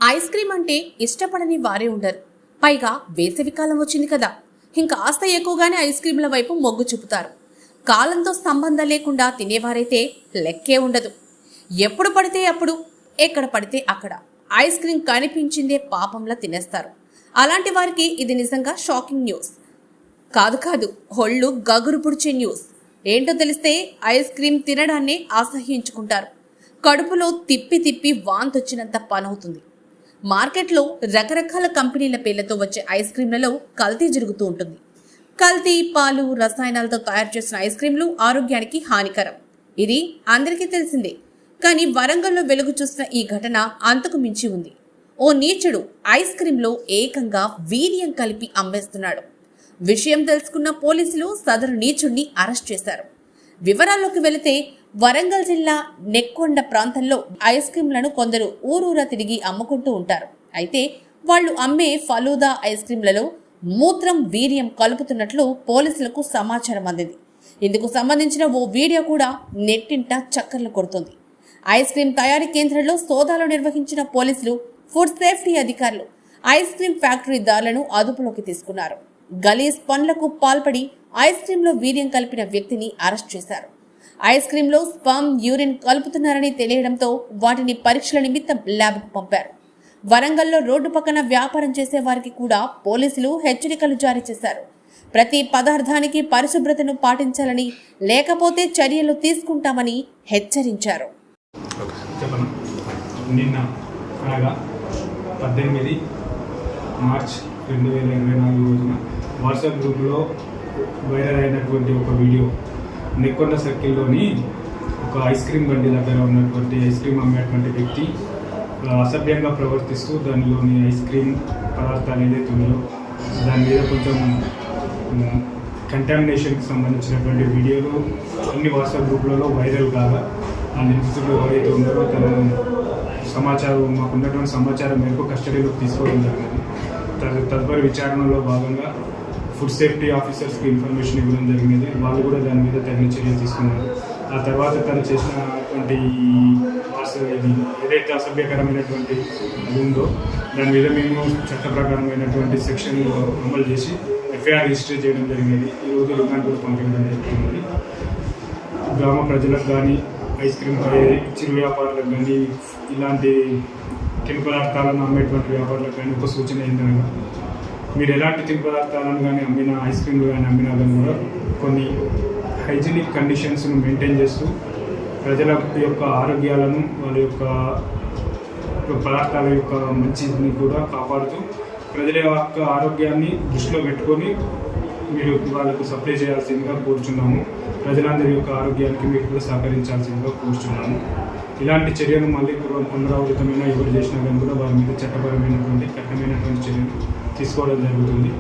Ice cream అంటే ఇష్టపడని వారే ఉండరు. పైగా వేసవికాలం వచ్చింది కదా, ఇంకాస్త ఎక్కువగానే ఐస్ క్రీంల వైపు మొగ్గు చూపుతారు. కాలంతో సంబంధం లేకుండా తినేవారైతే లెక్కే ఉండదు. ఎప్పుడు పడితే అప్పుడు, ఎక్కడ పడితే అక్కడ ఐస్ క్రీం కనిపించిందే పాపంలా తినేస్తారు. అలాంటి వారికి ఇది నిజంగా షాకింగ్ న్యూస్ కాదు, ఒళ్ళు గగురు పుడిచే న్యూస్. ఏంటో తెలిస్తే ఐస్ క్రీం తినడాన్ని అసహ్యించుకుంటారు. కడుపులో తిప్పి తిప్పి వాంతొచ్చినంత పనవుతుంది. మార్కెట్లో రకరకాల కంపెనీల పేర్లతో వచ్చే ఐస్ క్రీంలలో కల్తీ జరుగుతూ ఉంటుంది. కల్తీ పాలు, రసాయనాలతో తయారు చేసిన ఐస్ క్రీంలు ఆరోగ్యానికి హానికరం. ఇది అందరికీ తెలిసిందే. కానీ వరంగల్లో వెలుగు చూసిన ఈ ఘటన అంతకు మించి ఉంది. ఓ నీచుడు ఐస్ క్రీంలో ఏకంగా వీర్యం కలిపి అమ్మేస్తున్నాడు. విషయం తెలుసుకున్న పోలీసులు సదరు నీచుడిని అరెస్ట్ చేశారు. వివరాల్లోకి వెళితే వరంగల్ జిల్లా నెక్కొండ ప్రాంతంలో ఐస్ క్రీంలను కొందరు ఊరూరా తిరిగి అమ్ముకుంటూ ఉంటారు. అయితే వాళ్ళు అమ్మే ఫలూదా ఐస్ క్రీంలలో మూత్రం, వీర్యం కలుపుతున్నట్లు పోలీసులకు సమాచారం అందింది. ఇందుకు సంబంధించిన ఓ వీడియో కూడా నెట్టింట చక్కర్లు కొడుతుంది. ఐస్ క్రీం తయారీ కేంద్రంలో సోదాలు నిర్వహించిన పోలీసులు, ఫుడ్ సేఫ్టీ అధికారులు ఐస్ క్రీం ఫ్యాక్టరీదారులను అదుపులోకి తీసుకున్నారు. గలీజ్ పనులకు పాల్పడి ఐస్ క్రీంలో వీర్యం కలిపిన వ్యక్తిని అరెస్ట్ చేశారు. ఐస్ క్రీంలో స్పర్మ్, యూరిన్ కలుపుతున్నారని తెలియడంతో వాటిని పరీక్షల నిమిత్తం ల్యాబ్కు పంపారు. వరంగల్లో రోడ్డు పక్కన వ్యాపారం చేసే వారికి కూడా పోలీసులు హెచ్చరికలు జారీ చేశారు. ప్రతి పదార్థానికి పరిశుభ్రతను పాటించాలని, లేకపోతే చర్యలు తీసుకుంటామని హెచ్చరించారు. నిన్న అనగా 18 మార్చ్ 2024 రోజున వాట్సాప్ గ్రూప్లో వైరల్ అయినటువంటి ఒక వీడియో, నెక్కొండ సర్కిల్లోని ఒక ఐస్ క్రీమ్ బండి దగ్గర ఉన్నటువంటి ఐస్ క్రీమ్ అమ్మేటువంటి వ్యక్తి అసభ్యంగా ప్రవర్తిస్తూ దానిలోని ఐస్ క్రీమ్ పదార్థాలు ఏదైతే ఉందో దాని మీద కొంచెం కంటామినేషన్కి సంబంధించినటువంటి వీడియోలు అన్ని వాట్సాప్ గ్రూప్లలో వైరల్ కాగా ఆ నిందితులు ఎవరైతే ఉన్నారో తను మాకు ఉన్నటువంటి సమాచారం మేరకు కస్టడీలోకి తీసుకోవడం జరిగింది. తదుపరి విచారణలో భాగంగా ఫుడ్ సేఫ్టీ ఆఫీసర్స్కి ఇన్ఫర్మేషన్ ఇవ్వడం జరిగింది. వాళ్ళు కూడా దాని మీద తగిన చర్యలు తీసుకున్నారు. ఆ తర్వాత తను చేసినటువంటి ఇది ఏదైతే అసభ్యకరమైనటువంటి అది ఉందో దాని మీద మేము చట్టప్రకారమైనటువంటి సెక్షన్ అమలు చేసి ఎఫ్ఐఆర్ రిజిస్టర్ చేయడం జరిగింది. ఈరోజు రిమాండ్ కూడా పంపించడం జరుగుతుంది. గ్రామ ప్రజలకు కానీ, ఐస్ క్రీమ్ చిరు వ్యాపారులకు కానీ, ఇలాంటి తిను పదార్థాలను అమ్మేటువంటి వ్యాపారులకు కానీ ఒక సూచన ఏంటనగా, మీరు ఎలాంటి తిను పదార్థాలను కానీ అమ్మినా, ఐస్ క్రీమ్లు కానీ అమ్మినా కానీ కూడా కొన్ని హైజీనిక్ కండిషన్స్ను మెయింటైన్ చేస్తూ ప్రజల యొక్క ఆరోగ్యాలను, వాళ్ళ యొక్క పదార్థాల యొక్క మంచిని కూడా కాపాడుతూ ప్రజల యొక్క ఆరోగ్యాన్ని దృష్టిలో పెట్టుకొని మీరు వాళ్ళకు సప్లై చేయాల్సిందిగా కోరుచున్నాము. ప్రజలందరి యొక్క ఆరోగ్యానికి మీరు కూడా సహకరించాల్సిందిగా కోరుచున్నాము. ఇలాంటి చర్యలు మళ్ళీ పునరావృతమైన ఎవరు చేసినా కానీ కూడా వారి మీద చట్టపరమైనటువంటి కఠినమైనటువంటి చర్యలు తీసుకోవడం జరుగుతుంది.